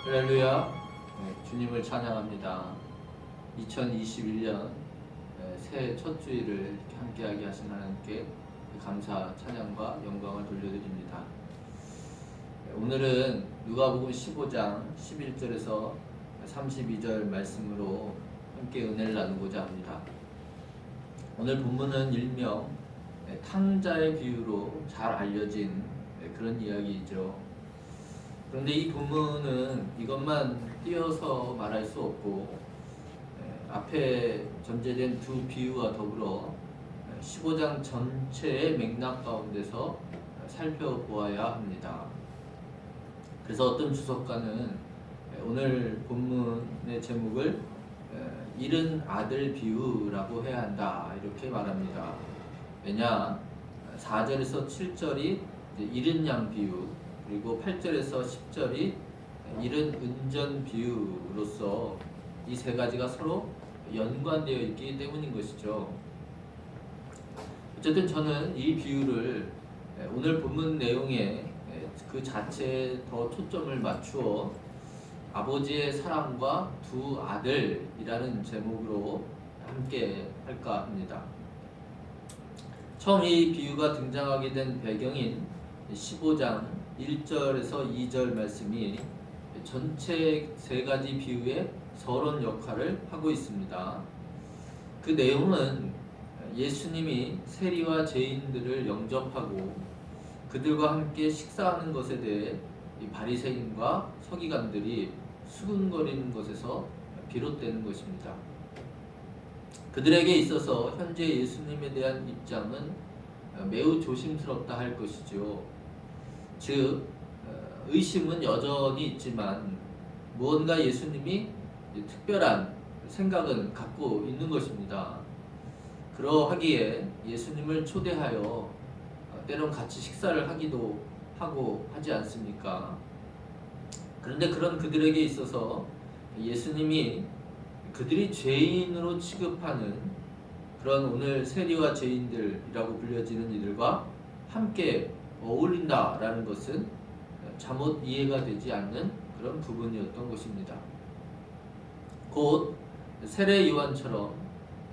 할렐루야. 주님을 찬양합니다. 2021년 새해 첫 주일을 이렇게 함께하게 하신 하나님께 감사, 찬양과 영광을 돌려드립니다. 오늘은 누가복음 15장 11절에서 32절 말씀으로 함께 은혜를 나누고자 합니다. 오늘 본문은 일명 탕자의 비유로 잘 알려진 그런 이야기이죠. 그런데 이 본문은 이것만 띄어서 말할 수 없고 앞에 전제된 두 비유와 더불어 15장 전체의 맥락 가운데서 살펴보아야 합니다. 그래서 어떤 주석가는 오늘 본문의 제목을 잃은 아들 비유라고 해야 한다 이렇게 말합니다. 왜냐 4절에서 7절이 잃은 양 비유, 그리고 8절에서 10절이 잃은 은전 비유로서 이 세 가지가 서로 연관되어 있기 때문인 것이죠. 어쨌든 저는 이 비유를 오늘 본문 내용에 그 자체에 더 초점을 맞추어 아버지의 사랑과 두 아들이라는 제목으로 함께 할까 합니다. 처음 이 비유가 등장하게 된 배경인 15장 1절에서 2절 말씀이 전체 세 가지 비유의 서론 역할을 하고 있습니다. 그 내용은 예수님이 세리와 죄인들을 영접하고 그들과 함께 식사하는 것에 대해 바리새인과 서기관들이 수군거리는 것에서 비롯되는 것입니다. 그들에게 있어서 현재 예수님에 대한 입장은 매우 조심스럽다 할 것이죠. 즉 의심은 여전히 있지만 무언가 예수님이 특별한 생각은 갖고 있는 것입니다. 그러하기에 예수님을 초대하여 때론 같이 식사를 하기도 하고 하지 않습니까? 그런데 그런 그들에게 있어서 예수님이 그들이 죄인으로 취급하는 그런 오늘 세리와 죄인들이라고 불려지는 이들과 함께 어울린다라는 것은 잘못 이해가 되지 않는 그런 부분이었던 것입니다. 곧 세례 요한처럼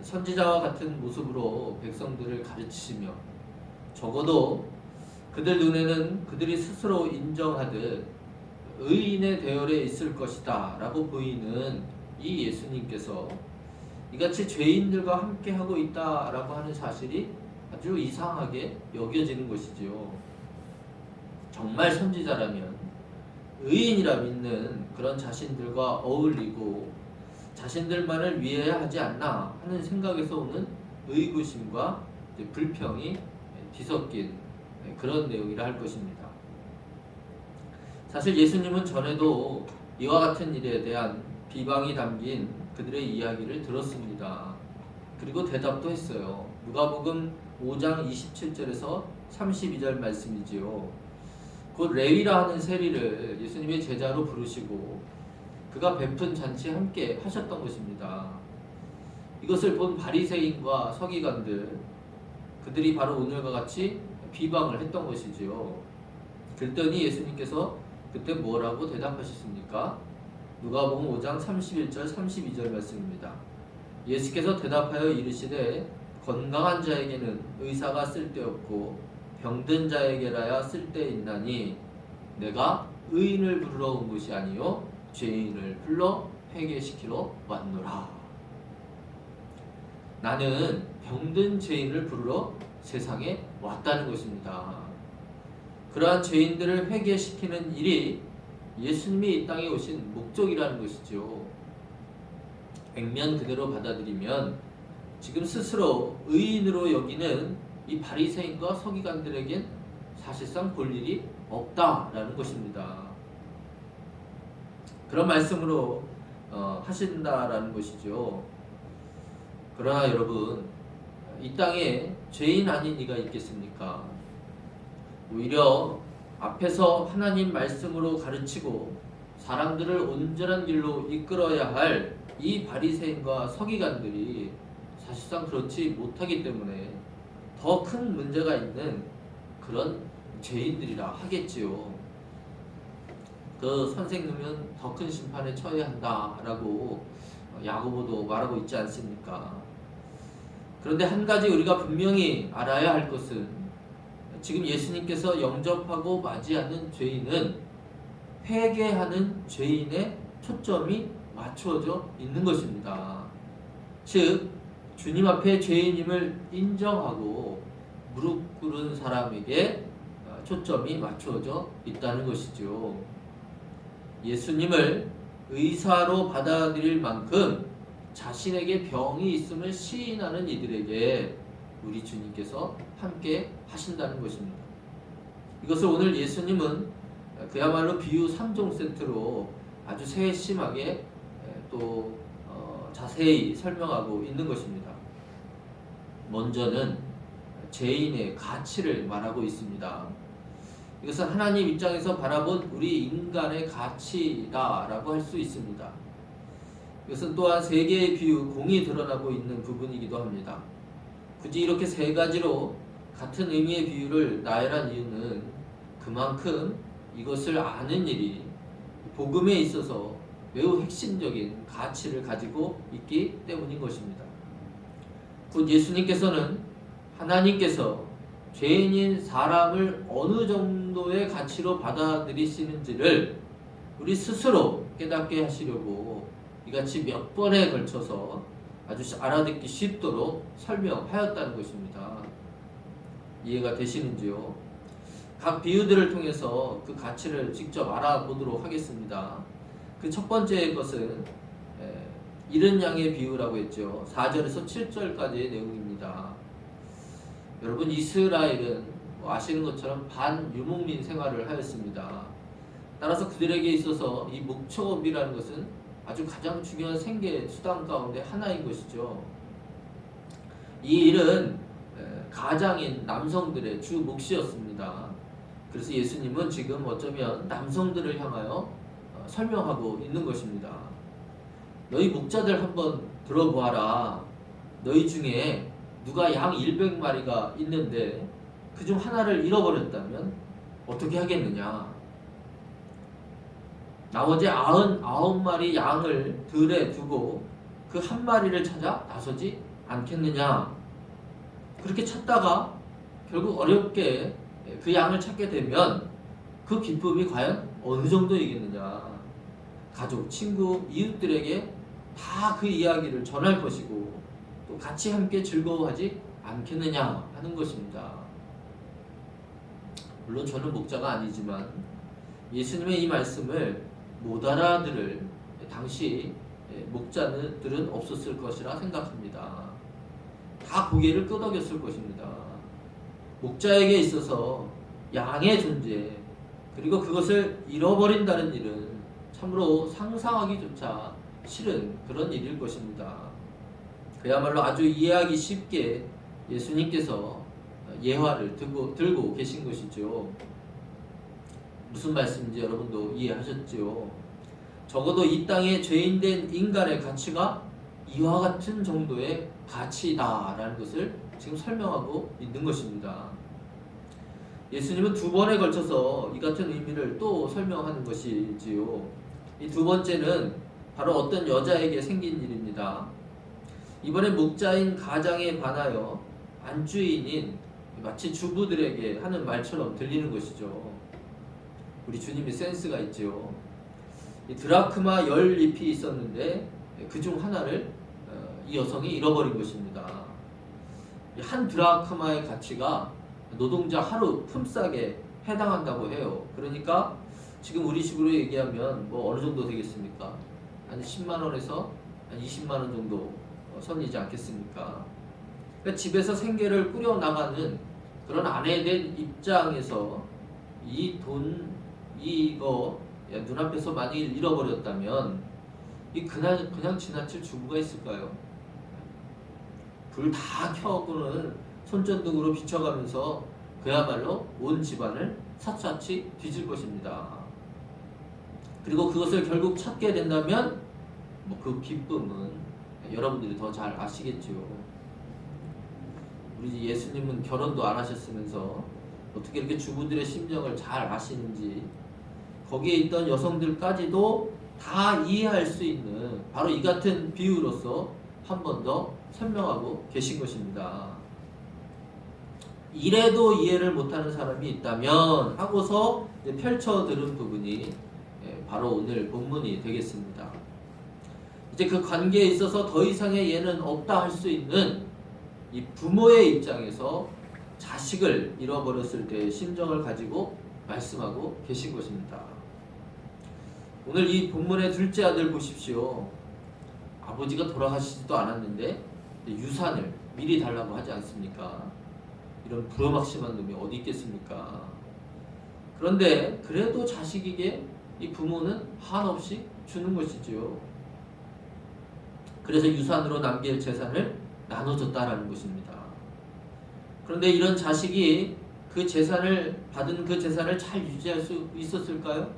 선지자와 같은 모습으로 백성들을 가르치시며 적어도 그들 눈에는 그들이 스스로 인정하듯 의인의 대열에 있을 것이다 라고 보이는 이 예수님께서 이같이 죄인들과 함께 하고 있다라고 하는 사실이 아주 이상하게 여겨지는 것이지요. 정말 선지자라면 의인이라 믿는 그런 자신들과 어울리고 자신들만을 위해야 하지 않나 하는 생각에서 오는 의구심과 불평이 뒤섞인 그런 내용이라 할 것입니다. 사실 예수님은 전에도 이와 같은 일에 대한 비방이 담긴 그들의 이야기를 들었습니다. 그리고 대답도 했어요. 누가복음 5장 27절에서 32절 말씀이지요. 곧 레위라 하는 세리를 예수님의 제자로 부르시고 그가 베푼 잔치에 함께 하셨던 것입니다. 이것을 본 바리새인과 서기관들, 그들이 바로 오늘과 같이 비방을 했던 것이지요. 그랬더니 예수님께서 그때 뭐라고 대답하셨습니까? 누가복음 5장 31절 32절 말씀입니다. 예수께서 대답하여 이르시되 건강한 자에게는 의사가 쓸데없고 병든 자에게라야 쓸데있나니 내가 의인을 부르러 온 것이 아니요 죄인을 불러 회개시키러 왔노라. 나는 병든 죄인을 부르러 세상에 왔다는 것입니다. 그러한 죄인들을 회개시키는 일이 예수님이 이 땅에 오신 목적이라는 것이죠. 액면 그대로 받아들이면 지금 스스로 의인으로 여기는 이 바리새인과 서기관들에겐 사실상 볼 일이 없다라는 것입니다. 그런 말씀으로 하신다라는 것이죠. 그러나 여러분, 이 땅에 죄인 아닌 이가 있겠습니까? 오히려 앞에서 하나님 말씀으로 가르치고 사람들을 온전한 길로 이끌어야 할 이 바리새인과 서기관들이 사실상 그렇지 못하기 때문에 더 큰 문제가 있는 그런 죄인들이라 하겠지요. 그 선생님은 더 큰 심판에 처해야 한다라고 야고보도 말하고 있지 않습니까? 그런데 한 가지 우리가 분명히 알아야 할 것은 지금 예수님께서 영접하고 맞이하는 죄인은 회개하는 죄인의 초점이 맞추어져 있는 것입니다. 즉 주님 앞에 죄인임을 인정하고 무릎 꿇은 사람에게 초점이 맞추어져 있다는 것이죠. 예수님을 의사로 받아들일 만큼 자신에게 병이 있음을 시인하는 이들에게 우리 주님께서 함께 하신다는 것입니다. 이것을 오늘 예수님은 그야말로 비유 3종 세트로 아주 세심하게 또 자세히 설명하고 있는 것입니다. 먼저는 죄인의 가치를 말하고 있습니다. 이것은 하나님 입장에서 바라본 우리 인간의 가치다라고 할 수 있습니다. 이것은 또한 세 개의 비유, 공이 드러나고 있는 부분이기도 합니다. 굳이 이렇게 세 가지로 같은 의미의 비유를 나열한 이유는 그만큼 이것을 아는 일이 복음에 있어서 매우 핵심적인 가치를 가지고 있기 때문인 것입니다. 곧 예수님께서는 하나님께서 죄인인 사람을 어느 정도의 가치로 받아들이시는지를 우리 스스로 깨닫게 하시려고 이같이 몇 번에 걸쳐서 아주 알아듣기 쉽도록 설명하였다는 것입니다. 이해가 되시는지요? 각 비유들을 통해서 그 가치를 직접 알아보도록 하겠습니다. 그 첫 번째 것은 이른 양의 비유라고 했죠. 4절에서 7절까지의 내용입니다. 여러분, 이스라엘은 아시는 것처럼 반유목민 생활을 하였습니다. 따라서 그들에게 있어서 이 목축업이라는 것은 아주 가장 중요한 생계 수단 가운데 하나인 것이죠. 이 일은 가장인 남성들의 주 몫이었습니다. 그래서 예수님은 지금 어쩌면 남성들을 향하여 설명하고 있는 것입니다. 너희 목자들 한번 들어보아라. 너희 중에 누가 양 100마리가 있는데 그중 하나를 잃어버렸다면 어떻게 하겠느냐? 나머지 99마리 양을 들에 두고 그 한 마리를 찾아 나서지 않겠느냐? 그렇게 찾다가 결국 어렵게 그 양을 찾게 되면 그 기쁨이 과연 어느 정도이겠느냐? 가족, 친구, 이웃들에게 다 그 이야기를 전할 것이고 또 같이 함께 즐거워하지 않겠느냐 하는 것입니다. 물론 저는 목자가 아니지만 예수님의 이 말씀을 못 알아들을 당시 목자들은 없었을 것이라 생각합니다. 다 고개를 끄덕였을 것입니다. 목자에게 있어서 양의 존재 그리고 그것을 잃어버린다는 일은 참으로 상상하기조차 싫은 그런 일일 것입니다. 그야말로 아주 이해하기 쉽게 예수님께서 예화를 들고 계신 것이죠. 무슨 말씀인지 여러분도 이해하셨죠? 적어도 이 땅에 죄인된 인간의 가치가 이와 같은 정도의 가치다라는 것을 지금 설명하고 있는 것입니다. 예수님은 두 번에 걸쳐서 이 같은 의미를 또 설명하는 것이지요. 이 두 번째는 바로 어떤 여자에게 생긴 일입니다. 이번에 목자인 가장에 반하여 안주인인 마치 주부들에게 하는 말처럼 들리는 것이죠. 우리 주님이 센스가 있죠. 이 드라크마 10잎이 있었는데 그중 하나를 이 여성이 잃어버린 것입니다. 한 드라크마의 가치가 노동자 하루 품삯에 해당한다고 해요. 그러니까 지금 우리 식으로 얘기하면 뭐 어느 정도 되겠습니까? 한 10만 원에서 한 20만 원 정도 선이지 않겠습니까? 그러니까 집에서 생계를 꾸려나가는 그런 아내된 입장에서 이 돈, 이거 눈앞에서 만일 잃어버렸다면 그냥 지나칠 주부가 있을까요? 불 다 켜고는 손전등으로 비춰가면서 그야말로 온 집안을 샅샅이 뒤질 것입니다. 그리고 그것을 결국 찾게 된다면 그 기쁨은 여러분들이 더 잘 아시겠죠. 우리 예수님은 결혼도 안 하셨으면서 어떻게 이렇게 주부들의 심정을 잘 아시는지 거기에 있던 여성들까지도 다 이해할 수 있는 바로 이 같은 비유로서 한 번 더 설명하고 계신 것입니다. 이래도 이해를 못하는 사람이 있다면 하고서 펼쳐들은 부분이 바로 오늘 본문이 되겠습니다. 이제 그 관계에 있어서 더 이상의 예는 없다 할 수 있는 이 부모의 입장에서 자식을 잃어버렸을 때의 심정을 가지고 말씀하고 계신 것입니다. 오늘 이 본문의 둘째 아들 보십시오. 아버지가 돌아가시지도 않았는데 유산을 미리 달라고 하지 않습니까? 이런 불효막심한 놈이 어디 있겠습니까? 그런데 그래도 자식에게 이 부모는 한없이 주는 것이지요. 그래서 유산으로 남길 재산을 나눠줬다라는 것입니다. 그런데 이런 자식이 받은 그 재산을 잘 유지할 수 있었을까요?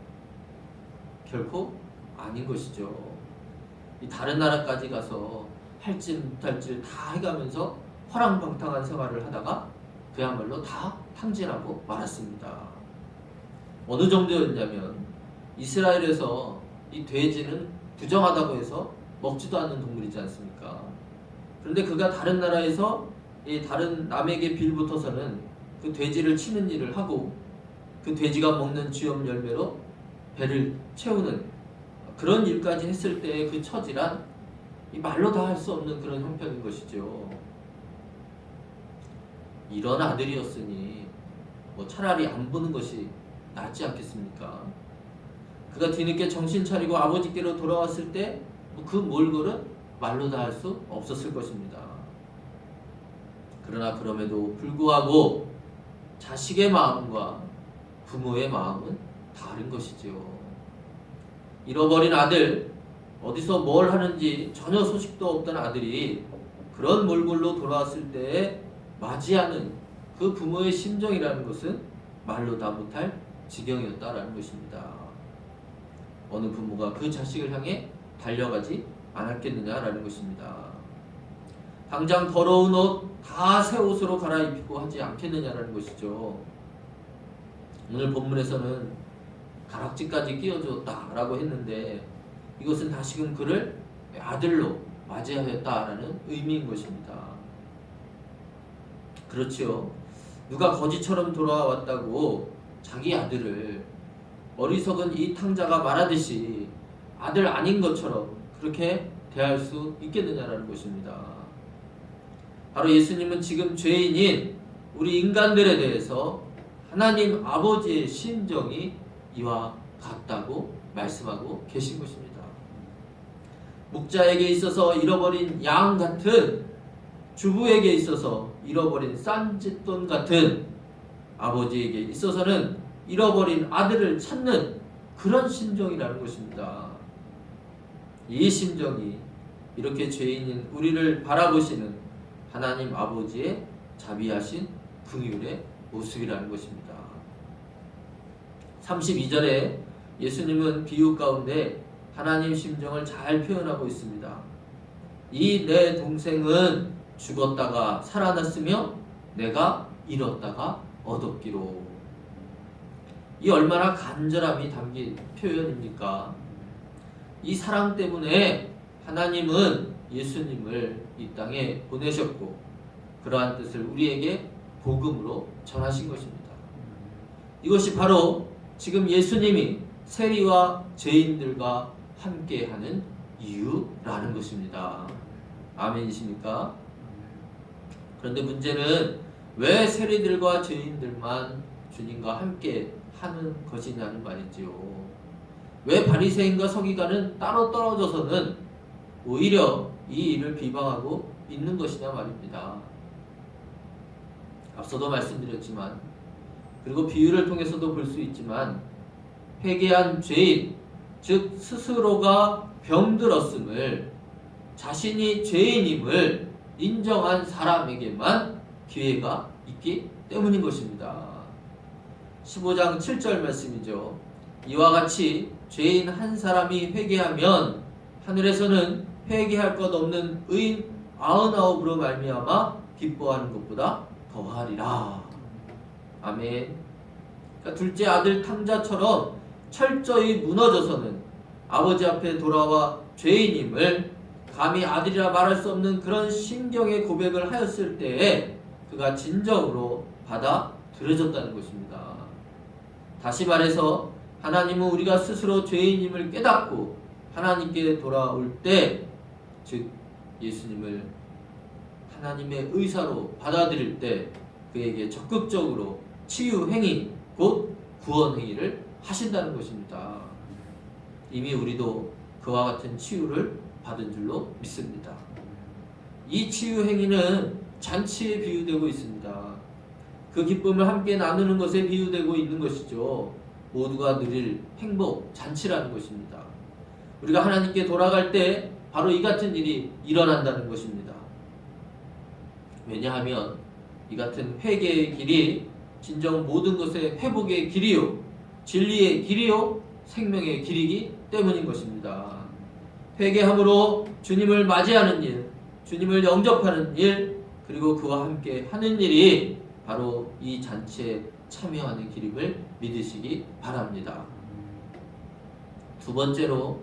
결코 아닌 것이죠. 이 다른 나라까지 가서 할질 못할질 다 해가면서 허랑방탕한 생활을 하다가 그야말로 다 탕진하고 말았습니다. 어느 정도였냐면 이스라엘에서 이 돼지는 부정하다고 해서 먹지도 않는 동물이지 않습니까? 그런데 그가 다른 나라에서 이 다른 남에게 빌붙어서는 그 돼지를 치는 일을 하고 그 돼지가 먹는 쥐염 열매로 배를 채우는 그런 일까지 했을 때의 그 처지란 이 말로 다 할 수 없는 그런 형편인 것이죠. 이런 아들이었으니 뭐 차라리 안 보는 것이 낫지 않겠습니까? 그가 뒤늦게 정신 차리고 아버지께로 돌아왔을 때 그 몰골은 말로 다 할 수 없었을 것입니다. 그러나 그럼에도 불구하고 자식의 마음과 부모의 마음은 다른 것이지요. 잃어버린 아들, 어디서 뭘 하는지 전혀 소식도 없던 아들이 그런 몰골로 돌아왔을 때에 맞이하는 그 부모의 심정이라는 것은 말로 다 못할 지경이었다라는 것입니다. 어느 부모가 그 자식을 향해 달려가지 않았겠느냐라는 것입니다. 당장 더러운 옷 다 새 옷으로 갈아입히고 하지 않겠느냐라는 것이죠. 오늘 본문에서는 가락지까지 끼워주었다라고 했는데 이것은 다시금 그를 아들로 맞이하였다라는 의미인 것입니다. 그렇지요. 누가 거지처럼 돌아왔다고 자기 아들을 어리석은 이 탕자가 말하듯이 아들 아닌 것처럼 그렇게 대할 수 있겠느냐라는 것입니다. 바로 예수님은 지금 죄인인 우리 인간들에 대해서 하나님 아버지의 심정이 이와 같다고 말씀하고 계신 것입니다. 목자에게 있어서 잃어버린 양 같은, 주부에게 있어서 잃어버린 싼짓돈 같은, 아버지에게 있어서는 잃어버린 아들을 찾는 그런 심정이라는 것입니다. 이 심정이 이렇게 죄인인 우리를 바라보시는 하나님 아버지의 자비하신 긍휼의 모습이라는 것입니다. 32절에 예수님은 비유 가운데 하나님 심정을 잘 표현하고 있습니다. 이 내 동생은 죽었다가 살아났으며 내가 잃었다가 얻었기로. 이 얼마나 간절함이 담긴 표현입니까? 이 사랑 때문에 하나님은 예수님을 이 땅에 보내셨고 그러한 뜻을 우리에게 복음으로 전하신 것입니다. 이것이 바로 지금 예수님이 세리와 죄인들과 함께하는 이유라는 것입니다. 아멘이십니까? 그런데 문제는 왜 세리들과 죄인들만 주님과 함께 하는 것이냐는 말이지요. 왜 바리새인과 서기관은 따로 떨어져서는 오히려 이 일을 비방하고 있는 것이냐 말입니다. 앞서도 말씀드렸지만, 그리고 비유를 통해서도 볼 수 있지만, 회개한 죄인, 즉 스스로가 병들었음을, 자신이 죄인임을 인정한 사람에게만 기회가 있기 때문인 것입니다. 15장 7절 말씀이죠. 이와 같이 죄인 한 사람이 회개하면 하늘에서는 회개할 것 없는 의인 99으로 말미암아 기뻐하는 것보다 더하리라. 아멘. 그러니까 둘째 아들 탕자처럼 철저히 무너져서는 아버지 앞에 돌아와 죄인임을 감히 아들이라 말할 수 없는 그런 심경의 고백을 하였을 때에 그가 진정으로 받아들여졌다는 것입니다. 다시 말해서 하나님은 우리가 스스로 죄인임을 깨닫고 하나님께 돌아올 때, 즉 예수님을 하나님의 의사로 받아들일 때 그에게 적극적으로 치유 행위, 곧 구원 행위를 하신다는 것입니다. 이미 우리도 그와 같은 치유를 받은 줄로 믿습니다. 이 치유 행위는 잔치에 비유되고 있습니다. 그 기쁨을 함께 나누는 것에 비유되고 있는 것이죠. 모두가 누릴 행복, 잔치라는 것입니다. 우리가 하나님께 돌아갈 때 바로 이 같은 일이 일어난다는 것입니다. 왜냐하면 이 같은 회개의 길이 진정 모든 것의 회복의 길이요, 진리의 길이요, 생명의 길이기 때문인 것입니다. 회개함으로 주님을 맞이하는 일, 주님을 영접하는 일, 그리고 그와 함께 하는 일이 바로 이 잔치에 참여하는 길임을 믿으시기 바랍니다. 두 번째로,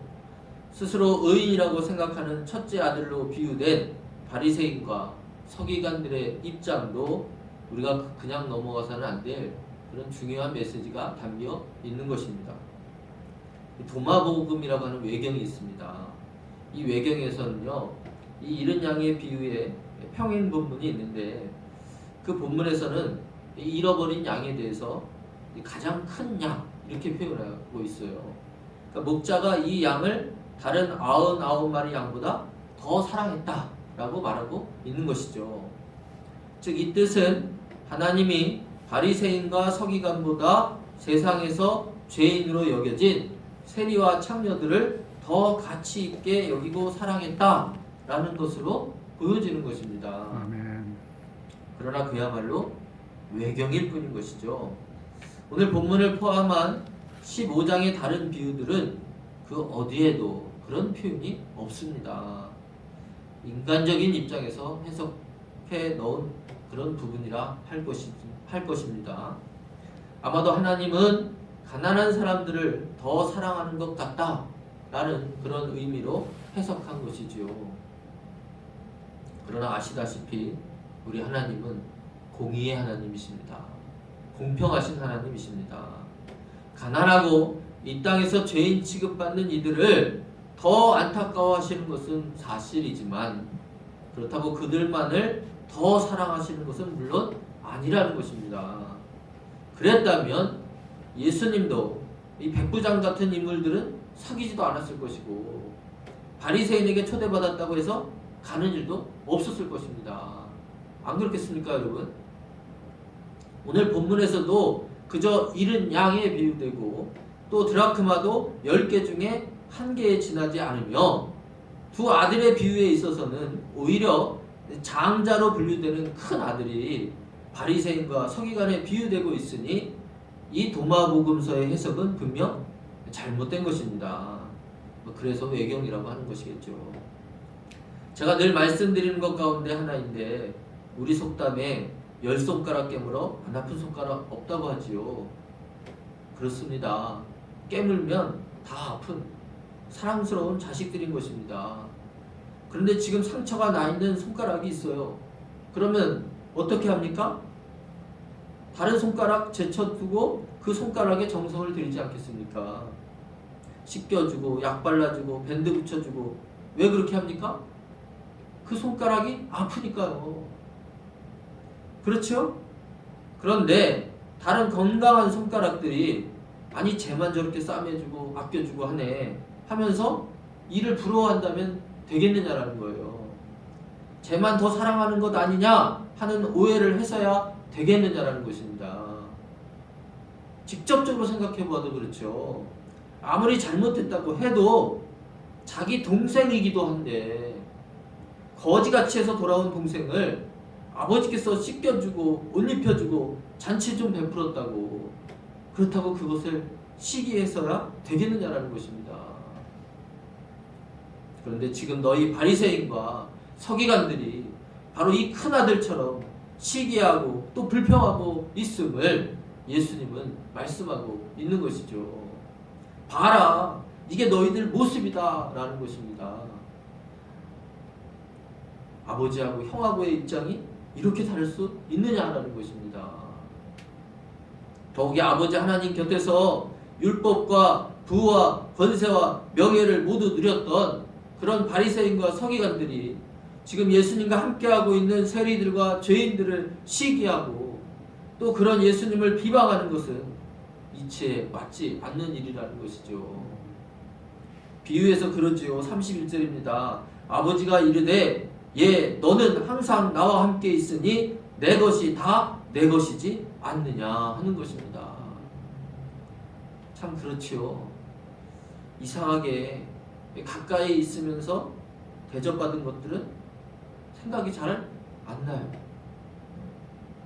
스스로 의인이라고 생각하는 첫째 아들로 비유된 바리새인과 서기관들의 입장도 우리가 그냥 넘어가서는 안 될 그런 중요한 메시지가 담겨 있는 것입니다. 도마복음이라고 하는 외경이 있습니다. 이 외경에서는요, 이 이른 양의 비유에 평행 본문이 있는데, 그 본문에서는 이 잃어버린 양에 대해서 가장 큰 양 이렇게 표현하고 있어요. 그러니까 목자가 이 양을 다른 99마리 양보다 더 사랑했다라고 말하고 있는 것이죠. 즉 이 뜻은 하나님이 바리새인과 서기관보다 세상에서 죄인으로 여겨진 세리와 창녀들을 더 가치 있게 여기고 사랑했다라는 것으로 보여지는 것입니다. 아멘. 그러나 그야말로 외경일 뿐인 것이죠. 오늘 본문을 포함한 15장의 다른 비유들은 그 어디에도 그런 표현이 없습니다. 인간적인 입장에서 해석해 넣은 그런 부분이라 할 것입니다. 아마도 하나님은 가난한 사람들을 더 사랑하는 것 같다라는 그런 의미로 해석한 것이지요. 그러나 아시다시피 우리 하나님은 공의의 하나님이십니다. 공평하신 하나님이십니다. 가난하고 이 땅에서 죄인 취급받는 이들을 더 안타까워하시는 것은 사실이지만, 그렇다고 그들만을 더 사랑하시는 것은 물론 아니라는 것입니다. 그랬다면 예수님도 이 백부장 같은 인물들은 사귀지도 않았을 것이고, 바리새인에게 초대받았다고 해서 가는 일도 없었을 것입니다. 안 그렇겠습니까, 여러분? 오늘 본문에서도 그저 잃은 양에 비유되고, 또 드라크마도 10개 중에 1개에 지나지 않으며, 두 아들의 비유에 있어서는 오히려 장자로 분류되는 큰 아들이 바리새인과 서기관에 비유되고 있으니 이 도마복음서의 해석은 분명 잘못된 것입니다. 그래서 외경이라고 하는 것이겠죠. 제가 늘 말씀드리는 것 가운데 하나인데, 우리 속담에 10손가락 깨물어 안 아픈 손가락 없다고 하지요. 그렇습니다. 깨물면 다 아픈 사랑스러운 자식들인 것입니다. 그런데 지금 상처가 나 있는 손가락이 있어요. 그러면 어떻게 합니까? 다른 손가락 제쳐두고 그 손가락에 정성을 들이지 않겠습니까? 씻겨주고 약 발라주고 밴드 붙여주고. 왜 그렇게 합니까? 그 손가락이 아프니까요. 그렇죠? 그런데 다른 건강한 손가락들이 아니 쟤만 저렇게 싸매주고 아껴주고 하네 하면서 이를 부러워한다면 되겠느냐라는 거예요. 쟤만 더 사랑하는 것 아니냐 하는 오해를 해서야 되겠느냐라는 것입니다. 직접적으로 생각해봐도 그렇죠. 아무리 잘못됐다고 해도 자기 동생이기도 한데, 거지같이 해서 돌아온 동생을 아버지께서 씻겨주고 옷 입혀주고 잔치 좀 베풀었다고, 그렇다고 그것을 시기해서야 되겠느냐라는 것입니다. 그런데 지금 너희 바리새인과 서기관들이 바로 이 큰아들처럼 시기하고 또 불평하고 있음을 예수님은 말씀하고 있는 것이죠. 봐라, 이게 너희들 모습이다 라는 것입니다. 아버지하고 형하고의 입장이 이렇게 다를 수 있느냐라는 것입니다. 더욱이 아버지 하나님 곁에서 율법과 부와 권세와 명예를 모두 누렸던 그런 바리새인과 서기관들이 지금 예수님과 함께하고 있는 세리들과 죄인들을 시기하고 또 그런 예수님을 비방하는 것은 이치에 맞지 않는 일이라는 것이죠. 비유해서 그러지요. 31절입니다. 아버지가 이르되 예 너는 항상 나와 함께 있으니 내 것이 다 내 것이지 않느냐 하는 것입니다. 참 그렇지요. 이상하게 가까이 있으면서 대접받은 것들은 생각이 잘 안 나요.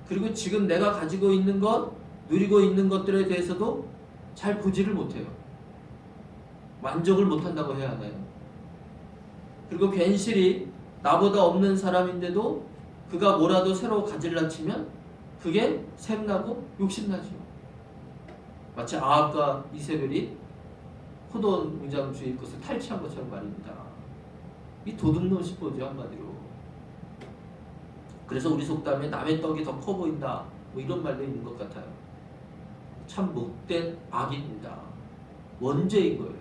그리고 지금 내가 가지고 있는 것, 누리고 있는 것들에 대해서도 잘 보지를 못해요. 만족을 못한다고 해야 하나요? 그리고 괜시리 나보다 없는 사람인데도 그가 뭐라도 새로 가질라 치면 그게 샘나고 욕심나죠. 마치 아합과 이세벨이 포도원 공장 주의 것을 탈취한 것처럼 말입니다. 이 도둑놈 싶어죠, 한마디로. 그래서 우리 속담에 남의 떡이 더 커 보인다 뭐 이런 말도 있는 것 같아요. 참 못된 악입니다. 원죄인 거예요.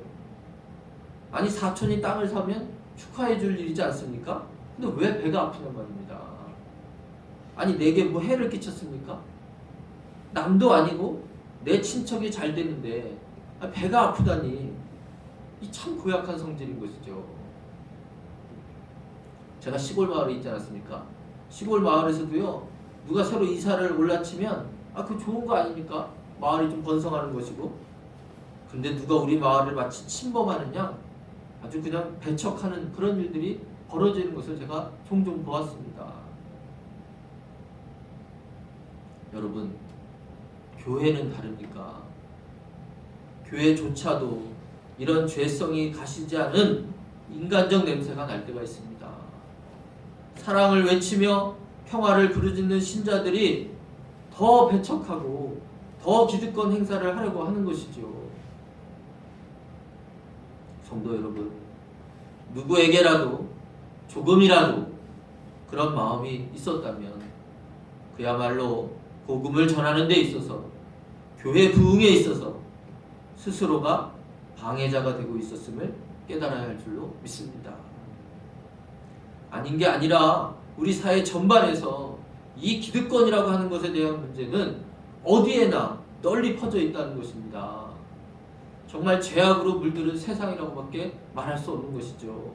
아니 사촌이 땅을 사면 축하해 줄 일이지 않습니까? 근데 왜 배가 아프냔 말입니다. 아니 내게 뭐 해를 끼쳤습니까? 남도 아니고 내 친척이 잘 되는데 배가 아프다니 이 참 고약한 성질인 것이죠. 제가 시골 마을에 있지 않았습니까? 시골 마을에서도요 누가 새로 이사를 올라치면 그거 좋은 거 아닙니까? 마을이 좀 번성하는 것이고. 근데 누가 우리 마을을 마치 침범하는 양 아주 그냥 배척하는 그런 일들이 벌어지는 것을 제가 종종 보았습니다. 여러분, 교회는 다릅니까? 교회조차도 이런 죄성이 가시지 않은 인간적 냄새가 날 때가 있습니다. 사랑을 외치며 평화를 부르짖는 신자들이 더 배척하고 더 기득권 행사를 하려고 하는 것이죠. 성도 여러분, 누구에게라도 조금이라도 그런 마음이 있었다면 그야말로 복음을 전하는 데 있어서 교회 부흥에 있어서 스스로가 방해자가 되고 있었음을 깨달아야 할 줄로 믿습니다. 아닌 게 아니라 우리 사회 전반에서 이 기득권이라고 하는 것에 대한 문제는 어디에나 널리 퍼져 있다는 것입니다. 정말 죄악으로 물들은 세상이라고밖에 말할 수 없는 것이죠.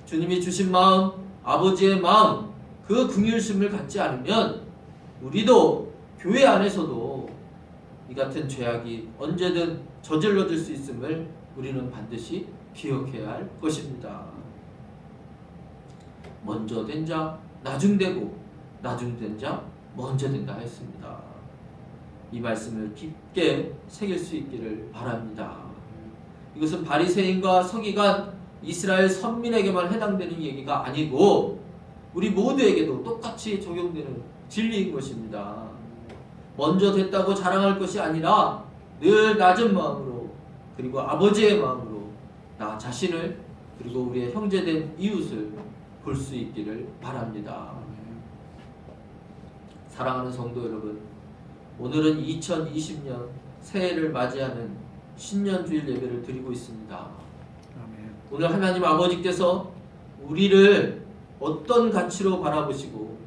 주님이 주신 마음, 아버지의 마음, 그 긍휼심을 갖지 않으면 우리도 교회 안에서도 이 같은 죄악이 언제든 저질러질 수 있음을 우리는 반드시 기억해야 할 것입니다. 먼저 된 자 나중 되고 나중 된 자 먼저 된다 했습니다. 이 말씀을 깊게 새길 수 있기를 바랍니다. 이것은 바리새인과 서기관 이스라엘 선민에게만 해당되는 얘기가 아니고 우리 모두에게도 똑같이 적용되는 진리인 것입니다. 먼저 됐다고 자랑할 것이 아니라 늘 낮은 마음으로 그리고 아버지의 마음으로 나 자신을 그리고 우리의 형제된 이웃을 볼 수 있기를 바랍니다. 사랑하는 성도 여러분, 오늘은 2020년 새해를 맞이하는 신년주일 예배를 드리고 있습니다. 오늘 하나님 아버지께서 우리를 어떤 가치로 바라보시고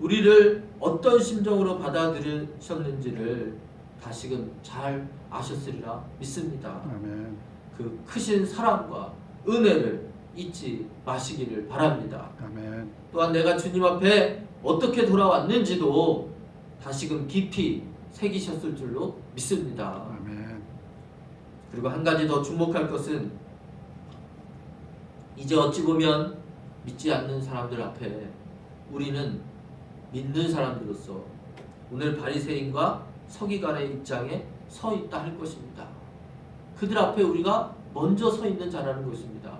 우리를 어떤 심정으로 받아들이셨는지를 다시금 잘 아셨으리라 믿습니다. 아멘. 그 크신 사랑과 은혜를 잊지 마시기를 바랍니다. 아멘. 또한 내가 주님 앞에 어떻게 돌아왔는지도 다시금 깊이 새기셨을 줄로 믿습니다. 아멘. 그리고 한 가지 더 주목할 것은 이제 어찌 보면 믿지 않는 사람들 앞에 우리는 믿는 사람들로서 오늘 바리새인과 서기관의 입장에 서 있다 할 것입니다. 그들 앞에 우리가 먼저 서 있는 자라는 것입니다.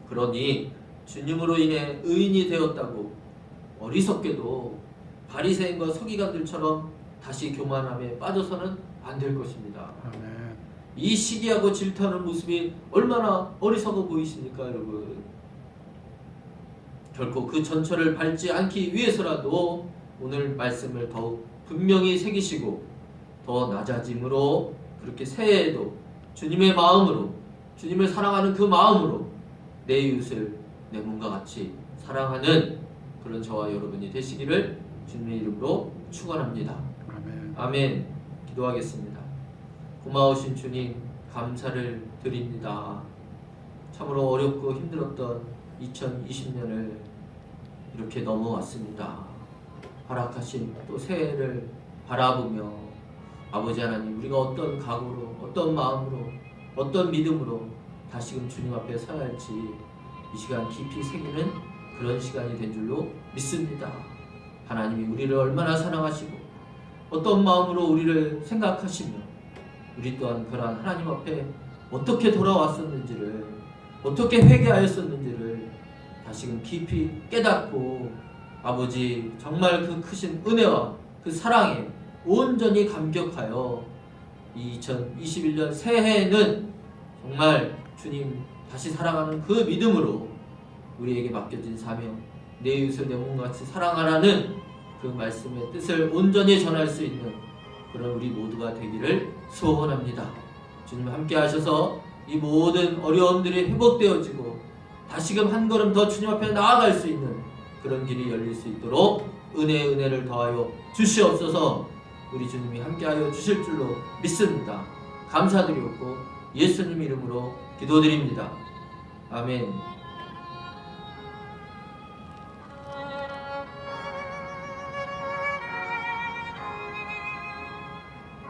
그러니 주님으로 인해 의인이 되었다고 어리석게도 바리새인과 서기관들처럼 다시 교만함에 빠져서는 안 될 것입니다. 아멘. 이 시기하고 질투하는 모습이 얼마나 어리석어 보이십니까, 여러분? 결코 그 전철을 밟지 않기 위해서라도 오늘 말씀을 더욱 분명히 새기시고 더 낮아짐으로 그렇게 새해에도 주님의 마음으로, 주님을 사랑하는 그 마음으로 내 이웃을 내 몸과 같이 사랑하는 그런 저와 여러분이 되시기를 주님의 이름으로 축원합니다. 아멘. 아멘. 기도하겠습니다. 고마우신 주님, 감사를 드립니다. 참으로 어렵고 힘들었던 2020년을 이렇게 넘어왔습니다. 허락하신 또 새해를 바라보며 아버지 하나님, 우리가 어떤 각오로, 어떤 마음으로, 어떤 믿음으로 다시금 주님 앞에 서야 할지 이 시간 깊이 새기는 그런 시간이 된 줄로 믿습니다. 하나님이 우리를 얼마나 사랑하시고 어떤 마음으로 우리를 생각하시며 우리 또한 그러한 하나님 앞에 어떻게 돌아왔었는지를, 어떻게 회개하였었는지를 다시금 깊이 깨닫고 아버지 정말 그 크신 은혜와 그 사랑에 온전히 감격하여 이 2021년 새해에는 정말 주님 다시 사랑하는 그 믿음으로 우리에게 맡겨진 사명, 내 이웃을 내 몸같이 사랑하라는 그 말씀의 뜻을 온전히 전할 수 있는 그런 우리 모두가 되기를 소원합니다. 주님 함께 하셔서 이 모든 어려움들이 회복되어지고 다시금 한 걸음 더 주님 앞에 나아갈 수 있는 그런 길이 열릴 수 있도록 은혜를 더하여 주시옵소서. 우리 주님이 함께하여 주실 줄로 믿습니다. 감사드리옵고 예수님 이름으로 기도드립니다. 아멘.